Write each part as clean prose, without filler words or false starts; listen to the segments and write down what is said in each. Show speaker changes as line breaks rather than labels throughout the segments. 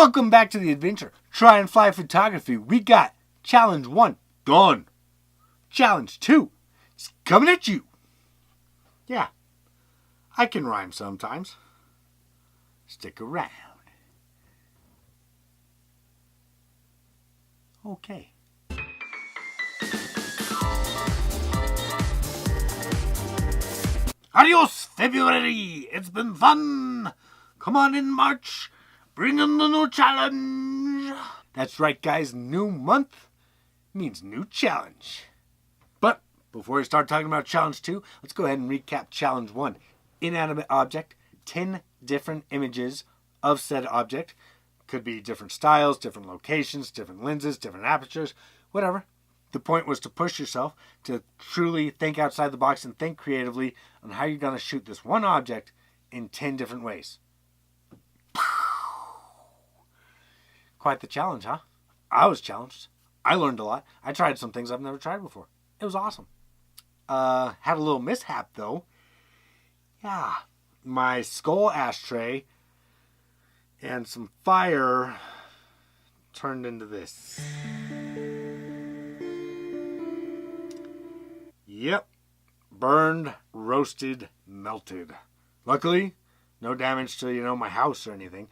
Welcome back to the adventure. Try and fly photography. We got challenge 1 done. Challenge 2 is coming at you. Yeah, I can rhyme sometimes. Stick around. Okay. Adios, February! It's been fun! Come on in March, bring in the new challenge! That's right, guys, new month means new challenge. But before we start talking about challenge 2, let's go ahead and recap challenge 1. Inanimate object, 10 different images of said object. Could be different styles, different locations, different lenses, different apertures, whatever. The point was to push yourself to truly think outside the box and think creatively on how you're going to shoot this one object in 10 different ways. Quite the challenge, huh? I was challenged. I learned a lot. I tried some things I've never tried before. It was awesome. Had a little mishap, though. Yeah, my skull ashtray and some fire turned into this. Yep. Burned, roasted, melted. Luckily, no damage to, my house or anything.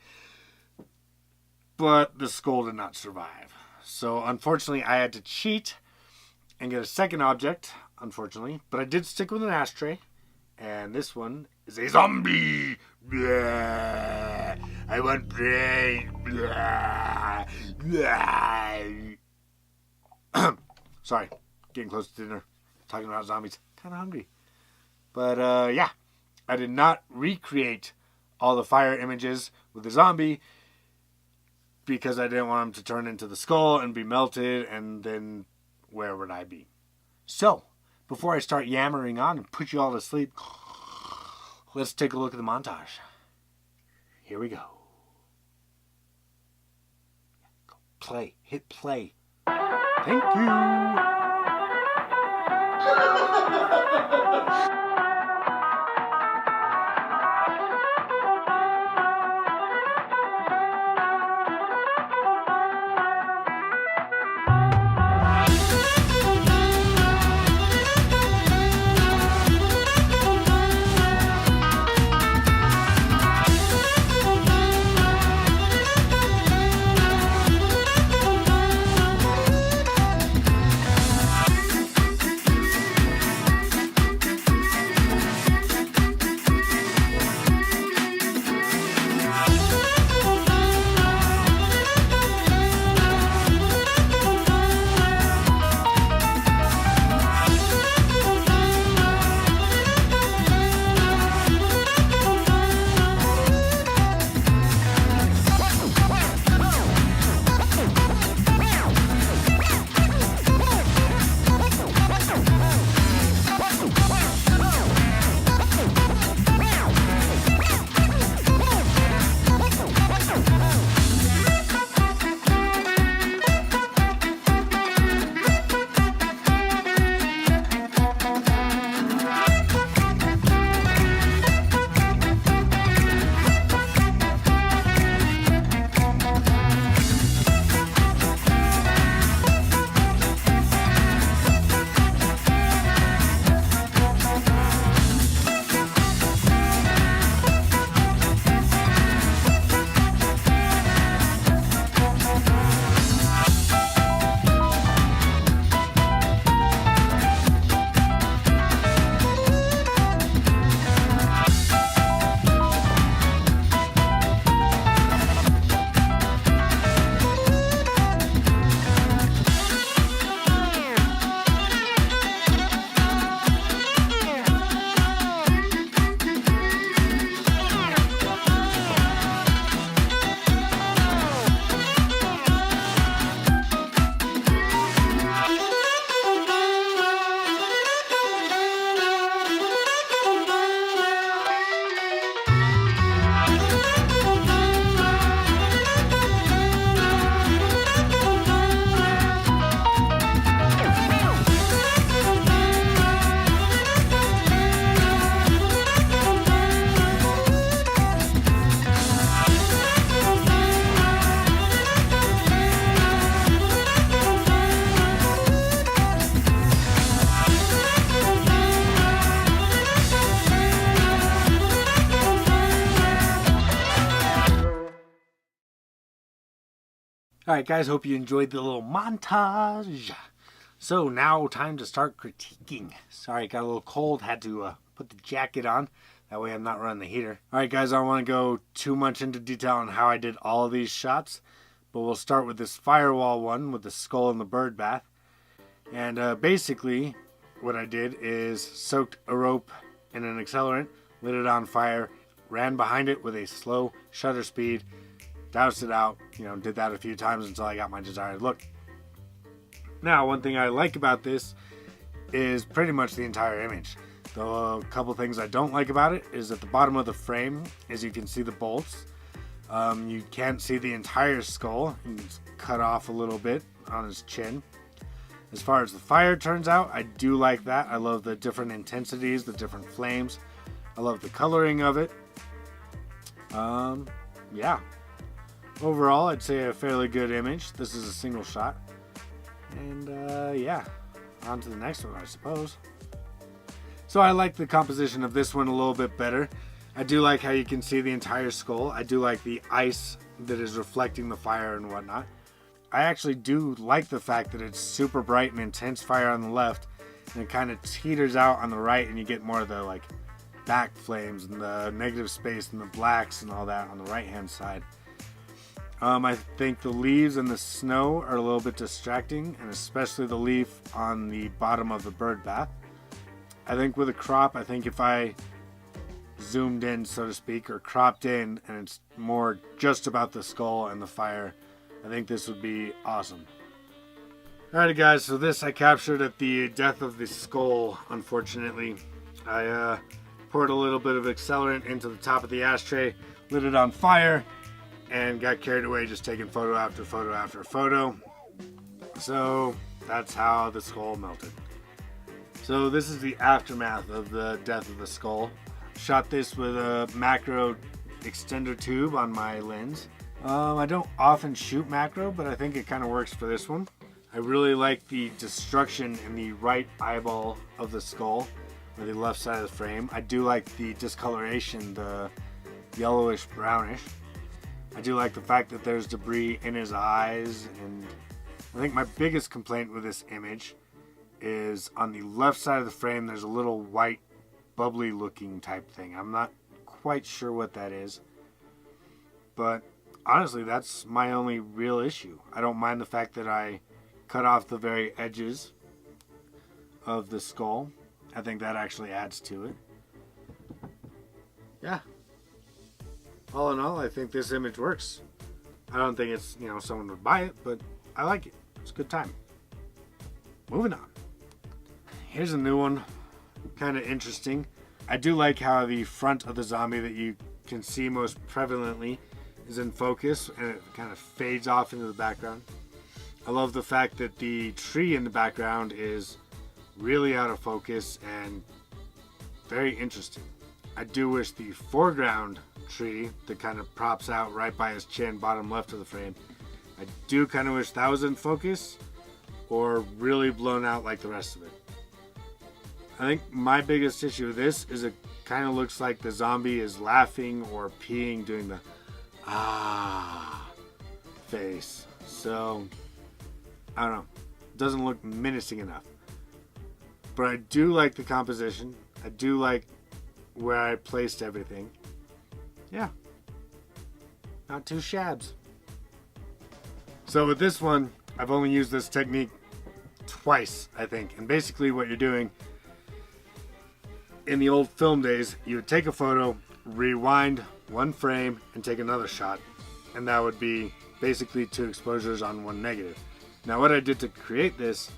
But the skull did not survive. So, unfortunately, I had to cheat and get a second object, unfortunately. But I did stick with an ashtray. And this one is a zombie. Blah. I want brain. Blah. Blah. Sorry, getting close to dinner. Talking about zombies. Kind of hungry. But, yeah. I did not recreate all the fire images with the zombie because I didn't want him to turn into the skull and be melted, and then where would I be? So, before I start yammering on and put you all to sleep, let's take a look at the montage. Here we go. Play. Hit play. Thank you. Alright guys, hope you enjoyed the little montage. So now time to start critiquing. Sorry, got a little cold, had to put the jacket on. That way I'm not running the heater. Alright guys, I don't want to go too much into detail on how I did all of these shots. But we'll start with this firewall one with the skull and the bird bath. And basically, what I did is soaked a rope in an accelerant, lit it on fire, ran behind it with a slow shutter speed, doused it out, did that a few times until I got my desired look. Now, one thing I like about this is pretty much the entire image. Though a couple things I don't like about it is at the bottom of the frame, as you can see the bolts. You can't see the entire skull. It's cut off a little bit on his chin. As far as the fire turns out, I do like that. I love the different intensities, the different flames. I love the coloring of it. Yeah. Overall, I'd say a fairly good image. This is a single shot. And yeah, on to the next one, I suppose. So I like the composition of this one a little bit better. I do like how you can see the entire skull. I do like the ice that is reflecting the fire and whatnot. I actually do like the fact that it's super bright and intense fire on the left, and it kind of teeters out on the right, and you get more of the back flames and the negative space and the blacks and all that on the right hand side. I think the leaves and the snow are a little bit distracting, and especially the leaf on the bottom of the bird bath. I think with a crop, I think if I zoomed in, so to speak, or cropped in, and it's more just about the skull and the fire, I think this would be awesome. Alrighty guys, so this I captured at the death of the skull, unfortunately. I poured a little bit of accelerant into the top of the ashtray, lit it on fire, and got carried away just taking photo after photo after photo. So that's how the skull melted. So this is the aftermath of the death of the skull. Shot this with a macro extender tube on my lens. I don't often shoot macro, but I think it kind of works for this one. I really like the destruction in the right eyeball of the skull, or the left side of the frame. I do like the discoloration, the yellowish brownish. I do like the fact that there's debris in his eyes, and I think my biggest complaint with this image is on the left side of the frame there's a little white bubbly looking type thing. I'm not quite sure what that is, but honestly that's my only real issue. I don't mind the fact that I cut off the very edges of the skull. I think that actually adds to it. Yeah. All in all, I think this image works. I don't think it's, someone would buy it, but I like it. It's a good time. Moving on. Here's a new one. Kind of interesting. I do like how the front of the zombie that you can see most prevalently is in focus, and it kind of fades off into the background. I love the fact that the tree in the background is really out of focus and very interesting. I do wish the foreground tree that kind of props out right by his chin, bottom left of the frame, I do kind of wish that was in focus or really blown out like the rest of it. I think my biggest issue with this is it kind of looks like the zombie is laughing or peeing, doing the face. So, I don't know. It doesn't look menacing enough. But I do like the composition. I do like where I placed everything. Yeah. Not too shabs. So with this one, I've only used this technique twice, I think. And basically what you're doing, in the old film days, you would take a photo, rewind one frame, and take another shot. And that would be basically 2 exposures on 1 negative. Now what I did to create this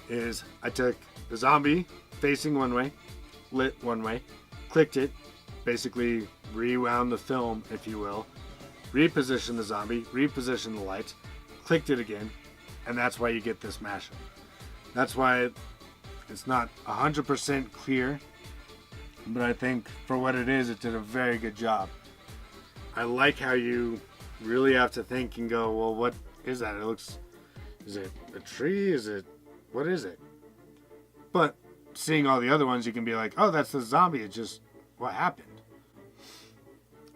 is I took the zombie facing one way, lit one way, clicked it, basically rewound the film, if you will, repositioned the zombie, repositioned the lights, clicked it again, and that's why you get this mashup. That's why it's not 100% clear, but I think for what it is, it did a very good job. I like how you really have to think and go, well, what is that? Is it a tree? What is it? But seeing all the other ones, you can be like, oh, that's the zombie. It's just what happened.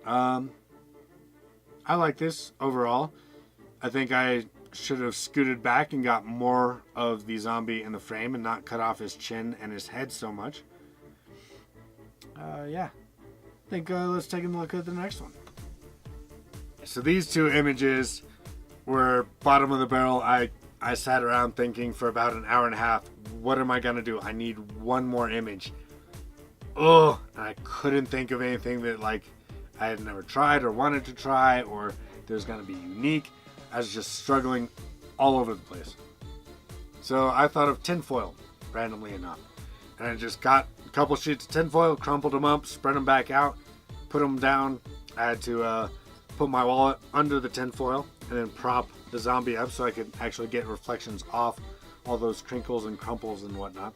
I like this overall. I think I should have scooted back and got more of the zombie in the frame and not cut off his chin and his head so much. Yeah. I think let's take a look at the next one. So these two images were bottom of the barrel. I sat around thinking for about an hour and a half, what am I going to do? I need one more image. Oh, I couldn't think of anything that like I had never tried or wanted to try or there's going to be unique. I was just struggling all over the place. So I thought of tinfoil, randomly enough. And I just got a couple sheets of tinfoil, crumpled them up, spread them back out, put them down. I had to put my wallet under the tinfoil and then prop the zombie up so I could actually get reflections off all those crinkles and crumples and whatnot.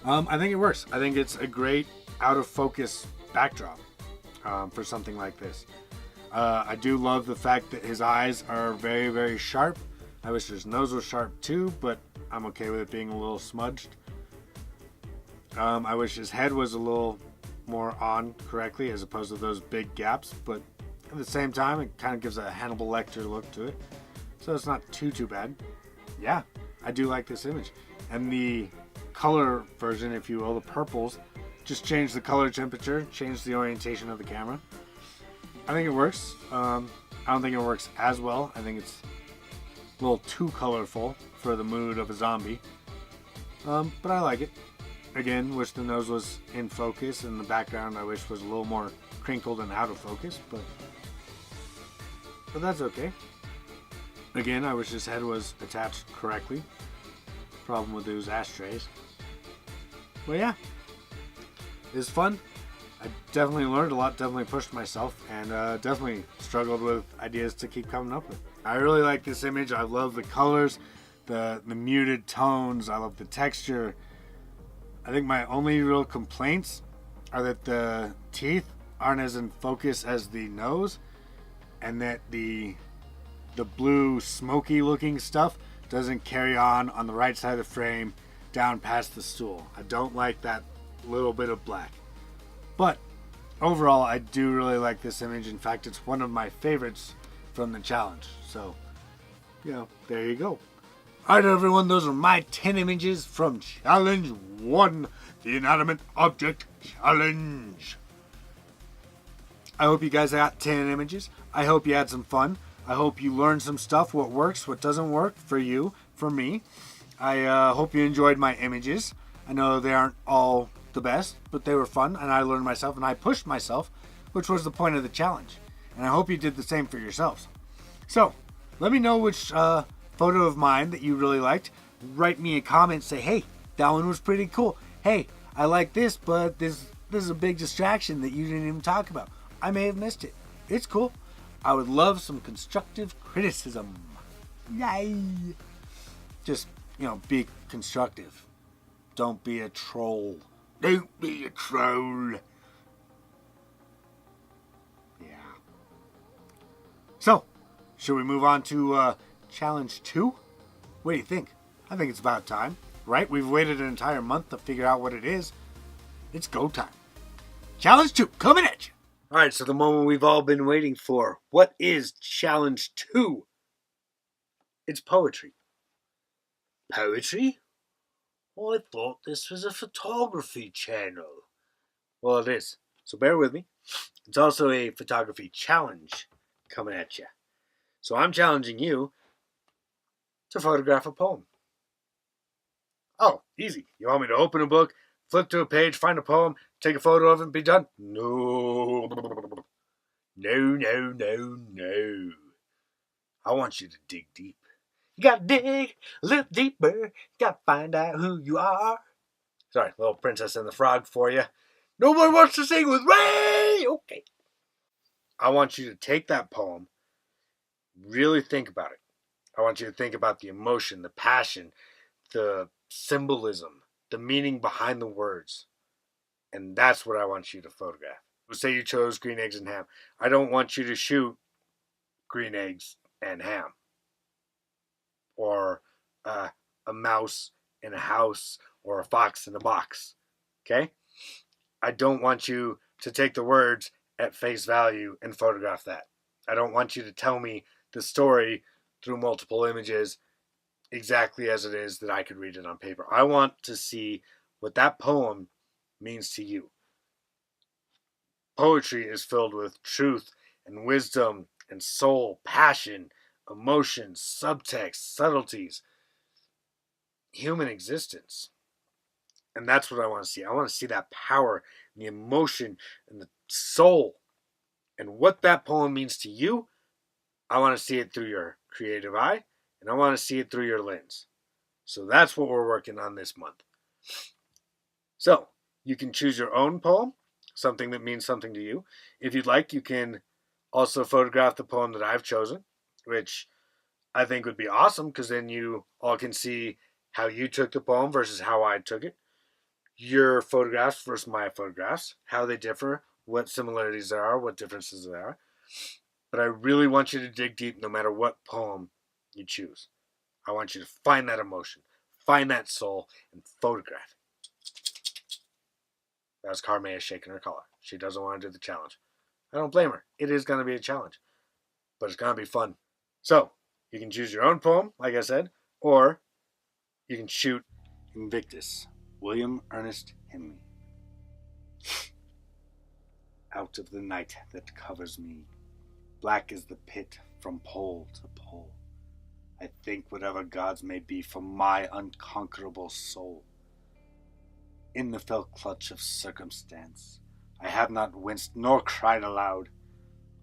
I think it works. I think it's a great out of focus backdrop for something like this. I do love the fact that his eyes are very, very sharp. I wish his nose was sharp too, but I'm okay with it being a little smudged. I wish his head was a little more on correctly as opposed to those big gaps, but at the same time it kind of gives a Hannibal Lecter look to it, so it's not too bad. Yeah, I do like this image. And the color version, if you will, the purples, just change the color temperature, change the orientation of the camera. I think it works. I don't think it works as well. I think it's a little too colorful for the mood of a zombie, but I like it. Again, wish the nose was in focus and the background I wish was a little more crinkled and out of focus, but that's okay. Again, I wish his head was attached correctly. Problem with those ashtrays. But yeah, it's fun. I definitely learned a lot, definitely pushed myself, and definitely struggled with ideas to keep coming up with. I really like this image. I love the colors, the muted tones. I love the texture. I think my only real complaints are that the teeth aren't as in focus as the nose, and that the blue smoky looking stuff doesn't carry on the right side of the frame down past the stool. I don't like that little bit of black. But overall, I do really like this image. In fact, it's one of my favorites from the challenge. So, there you go. Alright everyone, those are my 10 images from Challenge 1, the Inanimate Object Challenge. I hope you guys got 10 images. I hope you had some fun. I hope you learned some stuff, what works, what doesn't work for you, for me. I hope you enjoyed my images. I know they aren't all the best, but they were fun, and I learned myself, and I pushed myself, which was the point of the challenge. And I hope you did the same for yourselves. So, let me know which photo of mine that you really liked. Write me a comment, say, hey, that one was pretty cool. Hey, I like this, but this is a big distraction that you didn't even talk about. I may have missed it. It's cool. I would love some constructive criticism. Yay! Just, be constructive. Don't be a troll. Don't be a troll. Yeah. So, should we move on to Challenge 2? What do you think? I think it's about time, right? We've waited an entire month to figure out what it is. It's go time. Challenge 2, coming at you. Alright, so the moment we've all been waiting for. What is Challenge 2? It's poetry. Poetry? Oh, I thought this was a photography channel. Well, it is. So bear with me. It's also a photography challenge coming at you. So I'm challenging you to photograph a poem. Oh, easy. You want me to open a book, flip to a page, find a poem, take a photo of it, and be done? No. No. I want you to dig deep. You gotta dig a little deeper. You gotta find out who you are. Sorry, little Princess and the Frog for you. Nobody wants to sing with me! Okay. I want you to take that poem, really think about it. I want you to think about the emotion, the passion, the symbolism, the meaning behind the words. And that's what I want you to photograph. Say you chose green eggs and ham. I don't want you to shoot green eggs and ham. Or a mouse in a house or a fox in a box. Okay? I don't want you to take the words at face value and photograph that. I don't want you to tell me the story through multiple images exactly as it is that I could read it on paper. I want to see what that poem means to you. Poetry is filled with truth and wisdom and soul, passion, emotion, subtext, subtleties, human existence. And that's what I want to see. I want to see that power and the emotion and the soul. And what that poem means to you, I want to see it through your creative eye, and I want to see it through your lens. So that's what we're working on this month. So you can choose your own poem, something that means something to you. If you'd like, you can also photograph the poem that I've chosen, which I think would be awesome because then you all can see how you took the poem versus how I took it. Your photographs versus my photographs, how they differ, what similarities there are, what differences there are. But I really want you to dig deep no matter what poem you choose. I want you to find that emotion, find that soul, and photograph it. That's Carmea shaking her collar. She doesn't want to do the challenge. I don't blame her. It is going to be a challenge, but it's going to be fun. So, you can choose your own poem, like I said, or you can shoot Invictus, William Ernest Henley. Out of the night that covers me, black is the pit from pole to pole. I think whatever gods may be for my unconquerable soul. In the fell clutch of circumstance, I have not winced nor cried aloud.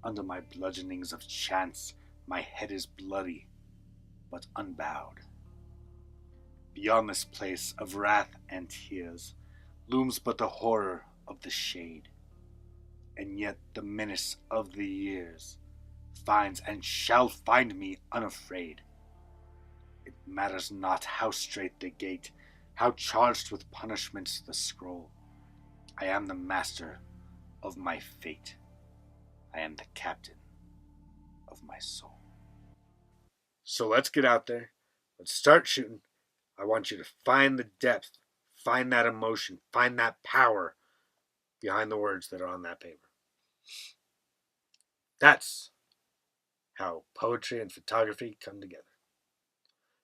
Under my bludgeonings of chance, my head is bloody, but unbowed. Beyond this place of wrath and tears looms but the horror of the shade, and yet the menace of the years finds and shall find me unafraid. It matters not how strait the gate, how charged with punishments the scroll. I am the master of my fate. I am the captain of my soul. So let's get out there. Let's start shooting. I want you to find the depth, find that emotion, find that power behind the words that are on that paper. That's how poetry and photography come together.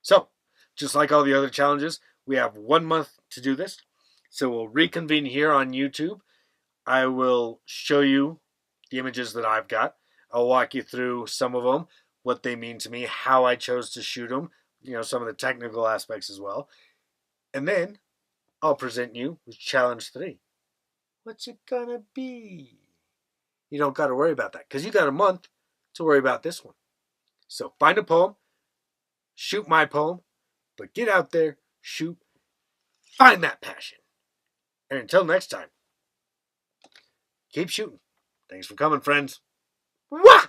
So, just like all the other challenges, we have 1 month to do this. So we'll reconvene here on YouTube. I will show you the images that I've got. I'll walk you through some of them, what they mean to me, how I chose to shoot them, some of the technical aspects as well. And then I'll present you with challenge 3. What's it gonna be? You don't got to worry about that because you got a month to worry about this one. So find a poem, shoot my poem, but get out there, shoot, find that passion. And until next time, keep shooting. Thanks for coming, friends. Wah!